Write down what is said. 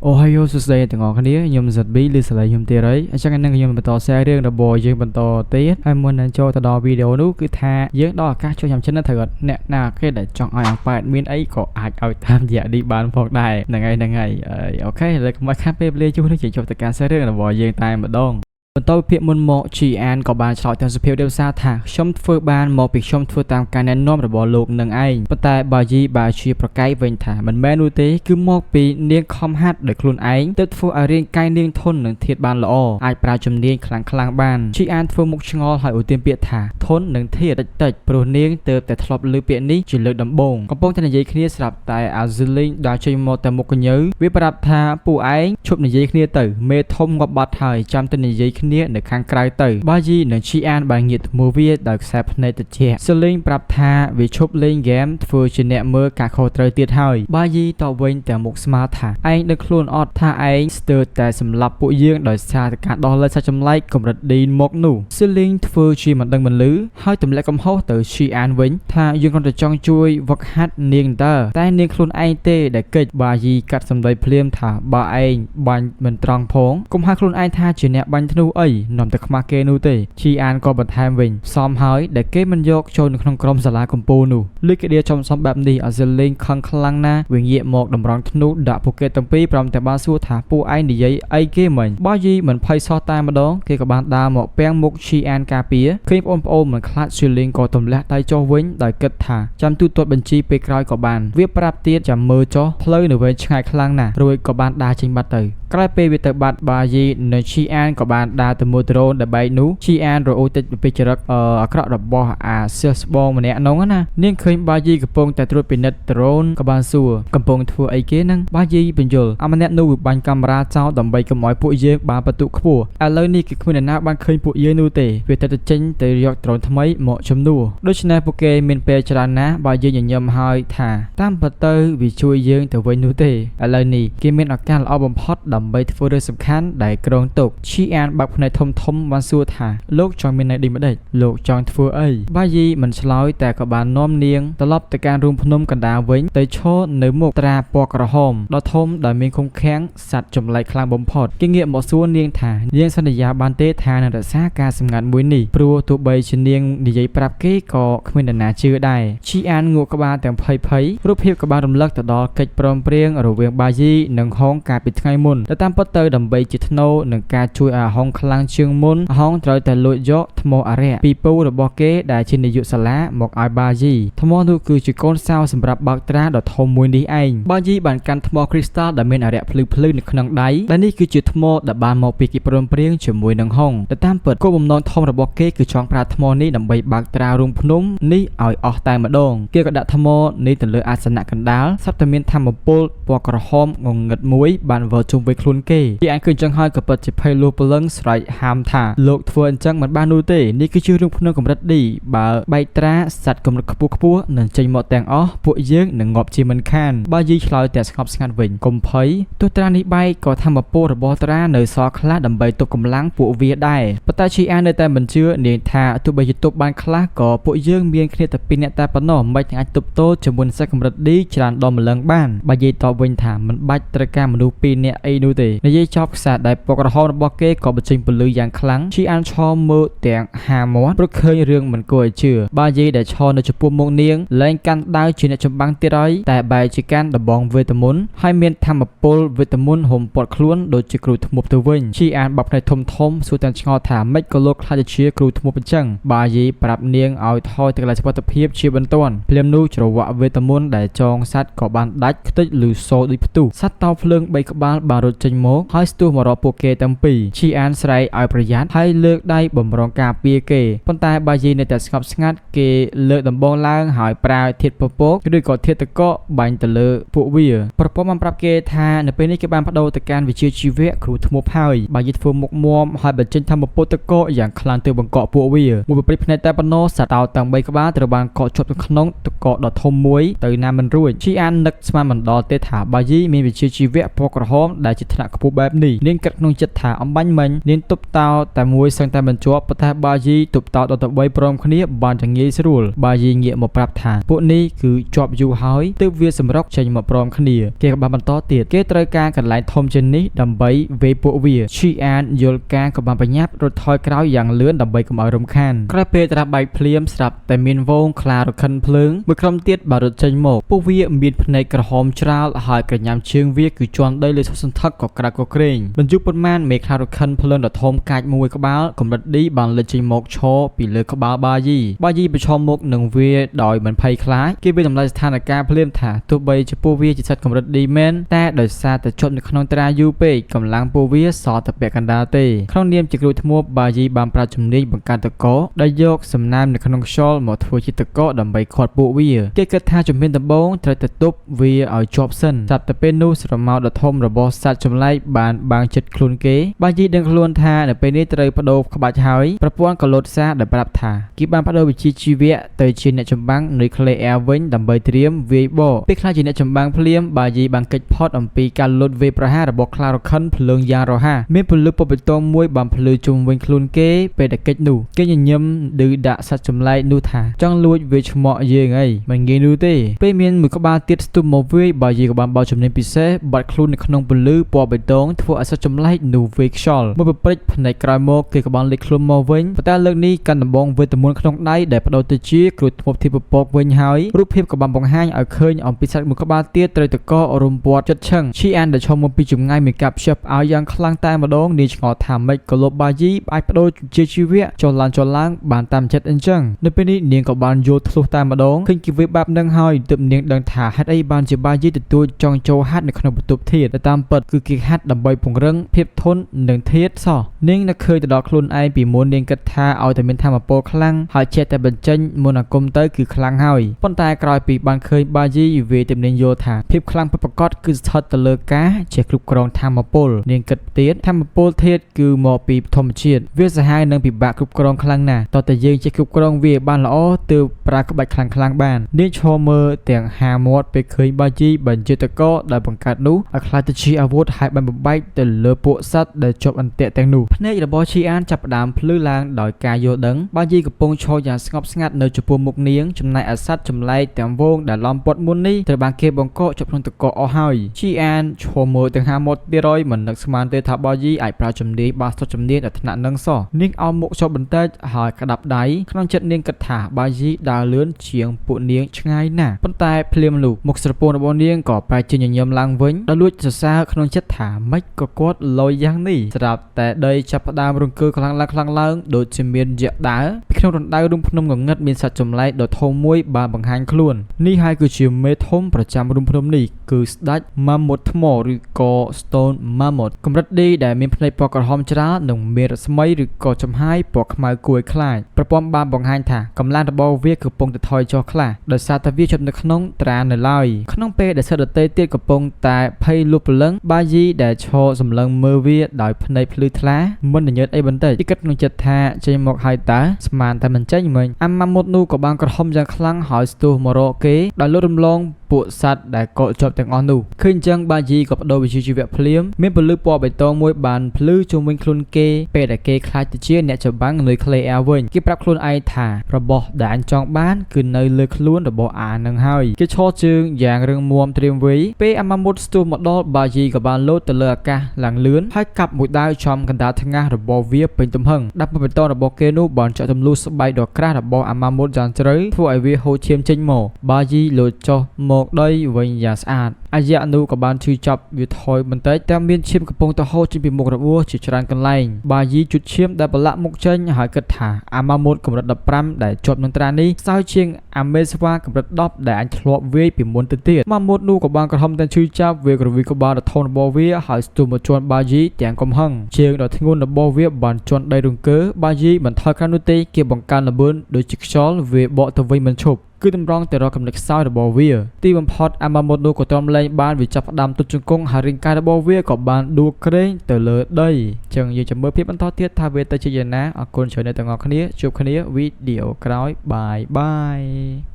អូហើយយូសួស្តីទាំងអស់គ្នាខ្ញុំសិតប៊ីឬស្រីខ្ញុំទៀតហើយអញ្ចឹងថ្ងៃនេះខ្ញុំបន្ត share រឿងរបស់យើងបន្តទៀតហើយមុននឹងចូលទៅដល់វីដេអូនោះគឺថាយើងដល់ឱកាសជួយខ្ញុំចិនទៅត្រូវអ្នកណាគេដែលចង់ឲ្យអង្គប៉ែតមានអីក៏អាចឲ្យតាមរយៈនេះបានផងដែរហ្នឹងហើយអូខេឥឡូវកុំឲ្យខាត់ពេលវេលាជួបនេះចូលទៅការ share រឿងរបស់យើងតែម្ដងបន្តវិភាគមុនមកជីអានក៏បានឆ្លើយតាមសុភាពរៀបសារថាខ្ញុំធ្វើបានមកពីខ្ញុំធ្វើតាមការណែនាំរបស់លោកនឹងឯងប៉ុន្តែបើយីបើជាប្រកែកវិញថាមិនមែននោះទេគឺមកពីនាងខំហាត់ដោយខ្លួនឯងទើបធ្វើឲ្យរាងកាយនាងធន់នឹងធាតុបានល្អអាចប្រើជំនាញខ្លាំងបានជីអានធ្វើមុខឆ្ងល់ហើយឧទាមពាក្យថាធន់នឹងធាតុតិចព្រោះនាងទើបតែធ្លាប់លើពាក្យនេះជាលើកដំបូងកំពុងតែនិយាយគ្នាស្រាប់តែអាស៊ូលីងដើរចេញមកតែមុខកញើវាប្រាប់ថាពួកឯងឈប់និយាយគ្នាទៅមេធំងាប់បាត់ហើយចាំតែនិយាយនៅខាងក្រៅទៅបាយីនិងជីអានបានងាកទៅមើលវាដោយខ្សែភ្នែកត្រជាក់ស៊ូលីងប្រាប់ថាវាឈប់លេងហ្គេមធ្វើជាអ្នកមើលការខុសត្រូវទៀតហើយបាយីតបវិញតែមុខស្មារថាឯងដឹងខ្លួនអត់ថាឯងស្ទើរតែសម្លាប់ពួកយើងដោយសារតែការដោះលែងសាច់ចម្លែកកម្រិតឌីនមកនោះស៊ូលីងធ្វើជាមិនដឹងមិនឮហើយទម្លាក់កំហុសទៅជីអានវិញថាយើងគ្រាន់តែចង់ជួយវឹកហាត់នាងតែនាងខ្លួនឯងទេដែលកិច្ចបាយីកាត់សម្ដីភ្លាមថាបើឯងបាញ់មិនត្រង់ផងកុំហៅខ្លួនឯងថាជាអ្នកបាញ់ធ្នូអីនាំតែខ្មាស់គេនោះទេជីអានក៏បន្ថែមវិញសមហើយដែលគេមិនយកចូលនៅក្នុងក្រុមសាលាកម្ពុជានោះលុយកាឌៀចំសំបែបនេះអាស៊ូលីងខឹងខ្លាំងណាស់វាងាកមកតម្រង់ធ្នូដាក់ពួកគេទាំងពីរព្រមទាំងបានសួរថាពួកឯងនិយាយអីគេមិញបាយីមិនភ័យសោះតែម្ដងគេក៏បានដើរមកពាំងមុខជីអានការពារឃើញបងប្អូនមិនខ្លាចស៊ូលីងក៏ទម្លាក់ដៃចុះវិញដោយគិតថាចាំទូទាត់បញ្ជីពេលក្រោយក៏បានវាប្រាប់ទៀតចាំមើលចុះផ្លូវនៅវែងឆ្ងាយខ្លាំងណាស់រួចក៏បានដើរចេញបាត់ទៅក្រោយពេលវាទៅបាត់បាយីនិងជីអានក៏បានដើរទៅមើលដ្រូនដែលបែកនោះជីអានរអ៊ូតិចពីចរិតអាក្រក់របស់អាសេសបងម្នាក់នោះណានាងឃើញបាយីកំពុងតែត្រួតពិនិត្យដ្រូនក៏បានសួរកំពុងធ្វើអីគេហ្នឹងបាយីបញ្យល់អាម្នាក់នោះវាបាញ់កាមេរ៉ាចោលដើម្បីកុំឲ្យពួកយើងបានបន្ទុកខ្ពស់ឥឡូវនេះគឺគ្មានអ្នកណាបានឃើញពួកយើងនោះទេវាតែទៅចេញទៅយកដ្រូនថ្មីមកជំនួសដូច្នេះពួកគេមានពេលច្រើនណាស់បាយីញញឹមហើយថាតាមពិតទៅវាជួយយើងទៅវិញនោះទេឥឡូវនេះគេមានឱកាសល្អបំផុតដើម្បីធ្វើរឿងសំខាន់ដែលក្រុងទុកជីអានបាក់ភ្នែកធំបានសួរថាលោកចង់មានន័យដូចម្ដេចលោកចង់ធ្វើអីបាយីមិនឆ្លើយតែក៏បាននាំនាងត្រឡប់ទៅការរួមភ្នំកណ្ដាលវិញទៅឈរនៅមុខត្រាពណ៌ក្រហមដ៏ធំដែលមានឃុំឃាំងសត្វចម្លែកខ្លាំងបំផុតគេងាកមកសួរនាងថានាងសន្យាបានទេថានឹងរក្សាការសម្ងាត់មួយនេះព្រោះទោះបីជានាងនិយាយប្រាប់គេក៏គ្មាននរណាជឿដែរជីអានងក់ក្បាលទាំងភ័យរូបភាពក៏បានរំលឹកទៅដល់កិច្ចព្រមព្រៀងរវាងបាយីនិងហុងកាលពីថ្ងៃមុនតែតាមពិតទៅដើម្បីជាថ្នូរនឹងការជួយឲ្យហុងខ្លាំងជាងមុនហុងត្រូវតែលួចយកថ្មអរិយពីពូរបស់គេដែលជានាយកសាលាមកឲ្យបាយីថ្មនោះគឺជាកូនសោសម្រាប់បើកត្រាដ៏ធំមួយនេះឯងបាយីបានកាន់ថ្មគ្រីស្តាល់ដែលមានអរិយភ្លឺនៅក្នុងដៃដែលនេះគឺជាថ្មដែលបានមកពីកិច្ចព្រមព្រៀងជាមួយនឹងហុងតែតាមពិតគោលបំណងធំរបស់គេគឺចង់ប្រើថ្មនេះដើម្បីបើកត្រារួមភ្នំនេះឲ្យអស់តែម្ដងគេក៏ដាក់ថ្មនេះទៅលើអាសនៈកណ្ដាលសត្វតែមានធម្មពលពណ៌ក្រហមងងឹតមួយបានវិលជុំវិញខ្លួនគេអាចឃើញចឹងហើយក៏ពិតជាភ័យលួព្រលឹងស្រែកហាមថាលោកធ្វើអញ្ចឹងមិនបាននោះទេនេះគឺជារឿងភ្នំកម្រិតឌីបើបែកត្រាសត្វកម្រិតខ្ពស់នឹងចេញមកទាំងអស់ពួកយើងនឹងងាប់ជាមិនខានបើយីឆ្លើយតែស្ងប់ស្ងាត់វិញកុំភ័យទោះត្រានេះបែកក៏ធម្មពលរបស់ត្រានៅសល់ខ្លះដើម្បីទប់កម្លាំងពួកវាដែរប៉ុន្តែជីអាននៅតែមិនជឿនាងថាទោះបីជាទប់បានខ្លះក៏ពួកយើងមានគ្នាតែពីរនាក់តែប៉ុណ្ណោះមិនអាចទប់ទល់ជាមួយសត្វកម្រិតឌីច្រើនដល់ម្លឹងបានបើយីតបវិញថាមិនបាច់ត្រូវការមនុស្សពីរនាក់អីនោះទេនិយាយចប់ខ្សែដែលពណ៌ក្រហមរបស់គេក៏បញ្ចេញពន្លឺយ៉ាងខ្លាំងជីអានឈរមើលទាំងហាមាត់ព្រោះឃើញរឿងមិនគួរឲ្យជឿបាយីដែលឈរនៅចំពោះមុខនាងលែងកាន់ដាវជាអ្នកចម្បាំងទៀតហើយតែបែរជាកាន់ដបងវេទមន្តហើយមានធម្មពលវេទមន្តហុំព័ទ្ធខ្លួនដូចជាគ្រូធ្មប់ទៅវិញជីអានបាប់ភ្នែកធំសួរទាំងឆ្ងល់ថាម៉េចក៏លោកខ្លាចជាគ្រូធ្មប់អញ្ចឹងបាយីប្រាប់នាងឲ្យថយទៅកន្លែងសុវត្ថិភាពជាបន្ទាន់ភ្លាមនោះច្រវាក់វេទមន្តដែលចងសัตว์ក៏បានដាច់ខ្ទេចឬសូរដូចផ្ទុះសត្វតោភ្លើង3ក្បាលបានរត់ចេញមកហើយស្ទុះមករកពួកគេទាំងពីរជីអានស្រែកឲ្យប្រយ័ត្នហើយលើកដៃបំរុងការពារគេប៉ុន្តែបាយីនៅតែស្ងប់ស្ងាត់គេលើកដំបងឡើងហើយប្រើធាតុពពកឬក៏ធាតុតកបាញ់ទៅលើពួកវាប្រពន្ធបានប្រាប់គេថានៅពេលនេះគេបានបដូរទៅកាន់វិជ្ជាជីវៈគ្រូធ្មប់ហើយបាយីធ្វើមុខមាំហើយបញ្ចេញធម្មពលតកយ៉ាងខ្លាំងទៅបង្កក់ពួកវាមួយប្រព្រឹត្តភ្នែកតែប៉ុណ្ណោះសត្វតោទាំង3ក្បាលត្រូវបានកកជាប់នៅក្នុងតកដ៏ធំមួយទៅណាមិនរួចជីអាននឹកស្មានមិនដល់ទេថាបាយីមានវិជ្ជាជីវៈពណ៌ក្រហមដែលជាថ្នាក់ខ្ពស់បែបនេះនាងគិតក្នុងចិត្តថាអំបញ្ញមិញនាង មានទប់តោតែមួយសឹងតែបញ្ជាប់ប៉ុន្តែបាយីទប់តោដល់ទៅ3ព្រមគ្នាបានចងាយស្រួលបាយីងាកមកប្រាប់ថាពួកនេះគឺជាប់យូរហើយទើបវាសម្រុកចេញមកព្រមគ្នាគេក៏បានបន្តទៀតគេត្រូវការកន្លែងធំជាងនេះដើម្បីវេពួកវាឈីអានយល់ការក៏បានប្រញាប់រត់ថយក្រោយយ៉ាងលឿនដើម្បីកុំឲ្យរំខានក្រោយពេលត្រាស់បែកភ្លាមស្រាប់តែមានវងខ្លារខិនភ្លើងមួយក្រុមទៀតបានរត់ចេញមកពួកវាមានភ្នែកក្រហមច្រាលហើយក្រញាំជើងវាគឺជន់ដីលើសន្ធឹកក៏ក្រាក់ក៏ក្រែងបញ្ជុប៉ុន្មានមេខ្លារខិនភ្លើងដ៏ធំកាចមួយក្បាលកម្រិតឌីបានលេចចេញមកឈរពីលើក្បាលបាយីប្រឈមមុខនឹងវាដោយមិនភ័យខ្លាចគេវាតម្លៃស្ថានភាពភ្លាមថាទោះបីជាពួកវាជាសត្វកម្រិតឌីមែនតែដោយសារតែជាប់នៅក្នុងត្រាយូរពេកកម្លាំងពួកវាសតតែពាក់កណ្ដាលទេក្នុងនាមជាគ្រូធ្មប់បាយីបានប្រាជំនាញបង្កើតតកដែលយកសំណាមនៅក្នុងខ្យល់មកធ្វើជាតកដើម្បីឃាត់ពួកវាគេគិតថាជំហានដំបូងត្រូវតែទប់វាឲ្យជាប់សិនចាប់តែពេលនោះស្រមោលដ៏ធំរបស់សត្វចម្លែកបានបាំងចិត្តខ្លួនគេបាយីដឹងខ្លួនថានៅពេលនេះត្រូវបដូរក្បាច់ហើយប្រព័ន្ធកលូតសាដែលប្រាប់ថាគេបានបដូរវិជ្ជាជីវៈទៅជាអ្នកចម្បាំងនុយក្លេអ៊ែរវិញដើម្បីត្រៀមវាយបកពេលខ្លះជាអ្នកចម្បាំងភ្លាមបាយីបានកិច្ចផុតអំពីការលុតវាយប្រហាររបស់ខ្លារខិនភ្លើងយ៉ាងរហ័សមានពលិបបិទងមួយបានភ្លឺជុំវិញខ្លួនគេពេលតែកិច្ចនោះគេញញឹមឌឺដាក់សត្វចម្លែកនោះថាចង់លួចវាយឆ្មក់យើងអីមិនងាយនោះទេពេលមានមួយក្បាលទៀតស្ទុះមកវាយបាយីក៏បានបោជំនាញពិសេសបាត់ខ្លួននៅក្នុងពលិពណ៌បៃតងធ្វើឲ្យសត្វចម្លែកនោះវាយខ្យល់មួយប្រព្រិចផ្នែកក្រោយមកគេក៏បានលេចខ្លួនមកវិញប៉ុន្តែលើកនេះកាន់ដំបងវេទមន្តក្នុងដៃដែលបដូរទៅជាគ្រូធ្មប់ធីបពកវិញហើយរូបភាពក៏បានបង្ហាញឲ្យឃើញអំពីសត្វមួយក្បាលទៀតត្រូវតករុំពាត់ចិត្តឈឹងឈីអានដែលឈរមកពីចម្ងាយមានកាប់ផ្ទះឲ្យយ៉ាងខ្លាំងតែម្ដងនាយឆ្ងល់ថាម៉េចក៏លោកបាយីអាចបដូរជាជីវៈចុះឡើងបានតាមចិត្តអញ្ចឹងនៅពេលនេះនាងក៏បានយល់ធ្លុះតែម្ដងឃើញជីវៈបែបនឹងហើយទើបនាងដឹងថាហេតុអីបានជាបាយីទទួលចង់ចូលហាត់នៅក្នុងបន្ទប់ធាតុតែតាមពិតគឺគេហាត់ដើម្បីពង្រឹងភាពធន់នឹងធាតុសោះនាងនឹកឃើញទៅដល់ខ្លួនឯងពីមុននាងគិតថាឲ្យតែមានធម៌ពលខ្លាំងហើយចេះតែបញ្ចេញមន្តអាគមទៅគឺខ្លាំងហើយប៉ុន្តែក្រោយពីបានឃើញបាយីវាទំនាងយល់ថាភាពខ្លាំងពិតប្រាកដគឺស្ថិតទៅលើការចេះគ្រប់គ្រងធម៌ពលនាងគិតទៀតធម៌ពលធាតុគឺមកពីធម្មជាតិវាសាហាវនឹងពិបាកគ្រប់គ្រងខ្លាំងណាស់តើតែយើងចេះគ្រប់គ្រងវាបានល្អទើបប្រើក្បាច់ខ្លាំងបាននាងឈរមើលទាំងហាមាត់ពេលឃើញបាយីបញ្ជាតកដែលបង្កើតនោះឲ្យខ្លាចទៅជាអាវុធហើយបានបំបែកទៅលើពួកសត្វដែលជាប់អន្ទាក់ទាំងនោះភ្នែករបស់ឈីអានចាប់ផ្ដើមភ្លឺឡើងដោយការយល់ដឹងបាយីកំពុងឈរយ៉ាងស្ងប់ស្ងាត់នៅចំពោះមុខនាងចំណែកឯសត្វចម្លែកទាំងវងដែលឡំពាត់មុននេះត្រូវបានគេបង្កកជាប់ក្នុងតកអស់ហើយឈីអានឈរមើលទាំងហាមាត់ទៀតរយមិននឹកស្មានទេថាបាយីអាចប្រើជំនាញបាសតជំនាញដល់ថ្នាក់នឹងសោះនាងអោបមុខចុះបន្តិចហើយក្តាប់ដៃក្នុងចិត្តនាងគិតថាបាយីដើរលឿនជាងពួកនាងឆ្ងាយណាស់ប៉ុន្តែភ្លាមលុះមុខស្រពោនរបស់នាងក៏ប្រែជាញញឹមឡើងវិញដោយលួចសរសើរក្នុងចិត្តថាម៉េចក៏គាត់លយយ៉ាងនេះស្រាប់តែដីចាប់ផ្ដើមរង្គើខ្លាំងឡើងដូចជាមានយក្សដើរពីក្នុងរណ្ដៅរូងភ្នំងងឹតមានសត្វចម្លែកដ៏ធំមួយបានបង្ហាញខ្លួននេះហើយគឺជាមេធំប្រចាំរូងភ្នំនេះគឺស្ដេចម៉ាម៉ុតថ្មឬក៏ Stone Mammoth កម្រិតឌីដែលមានភ្នែកពណ៌ក្រហមច្រាលនិងមានរស្មីឬក៏ចំហាយពណ៌ខ្មៅគួរឲ្យខ្លាចប្រព័ន្ធបានបង្ហាញថាកម្លាំងរបស់វាកំពុងតែថយចុះខ្លះដោយសារតែវាជាប់នៅក្នុងត្រានៅឡើយក្នុងពេលដែលសត្វដទៃទៀតកំពុងតែភ័យលួចព្រលឹងបាយីដែលឈរសម្លឹងមើលវាដោយភ្នែកភ្លឺថ្លាមិនញញើតអីបន្តិចគិតក្នុងចិត្តថាចេញមកហើយតើស្មានតែមិនចេញមិញអាម៉ាមុតនោះក៏បានក្រហមយ៉ាងខ្លាំងហើយស្ទុះមករកគេដោយលុតរំលងពួកសត្វដែលកកជាប់ទាំងអស់នោះឃើញអញ្ចឹងបាយីក៏បដូរវិជ្ជាជីវៈភ្លាមមានពលិពណ៌បៃតងមួយបានភ្លឺជុំវិញខ្លួនគេពេលដែលគេខ្លាចទៅជាអ្នកចម្បាំងនុយក្លេអ៊ែរវិញគេប្រាប់ខ្លួនឯងថារបស់ដែលអញចង់បានគឺនៅលើខ្លួនរបស់អានឹងហើយគេឈរជើងយ៉ាងរឹងមាំត្រៀមវេយពេលអាម៉ាមុតស្ទុះមកដល់បាយីក៏បានលោតទៅលើអាកាសឡើងលឿនហើយកាប់មួយដាវចំកណ្ដាលថ្ងាសរបស់វាពេញទំហឹងដាក់បៃតងរបស់គេនោះបានចាក់ទម្លុះស្បែកដ៏ក្រាស់របស់អាម៉ាមុតយ៉ាងជ្រៅធ្វើឲ្យវាហូរឈាមចេញមកបាយីលោតចុះមកដីវិញយ៉ាងស្អាតអាយៈនោះក៏បានឈឺចាប់វាថយបន្តិចតែមានឈាមកំពុងទៅហូរចេញពីមុខរបួសជាច្រើនកន្លែងបាយីជុតឈាមដែលប្រឡាក់មុខចេញហើយគិតថាអាម៉ាមុតកម្រិត15ដែលជាប់នឹងត្រានេះសើជាងអាមេស្វាកម្រិត10ដែលអញធ្លាប់វាយពីមុនទៅទៀតម៉ាមុតនោះក៏បានក្រហមតែឈឺចាប់វាក្រវីក្បាលដ៏ធំរបស់វាហើយស្ទុះមកជន់បាយីទាំងកំហឹងជើងដ៏ធ្ងន់របស់វាបានជន់ដីរង្គើបាយីមិនថយក្រោយនោះទេគេបង្កើនល្បឿនដូចជាខ្យល់វាបកទៅវិញមិនឈប់គឺតម្រង់ទៅរកកំណត់ខ្សោយរបស់វាទីបំផុតអាម៉ាមុតនោះក៏ទ្រាំលែងបានវាចាប់ផ្ដើមទុតជង្គង់ហើយរាងកាយរបស់វាក៏បានដួលក្រែងទៅលើដីចឹងយើងចាំមើលភាពបន្តទៀតថាវាទៅជាយ៉ាងណាអរគុណច្រើនអ្នកទាំងអស់គ្នាជួបគ្នាវីដេអូក្រោយបាយ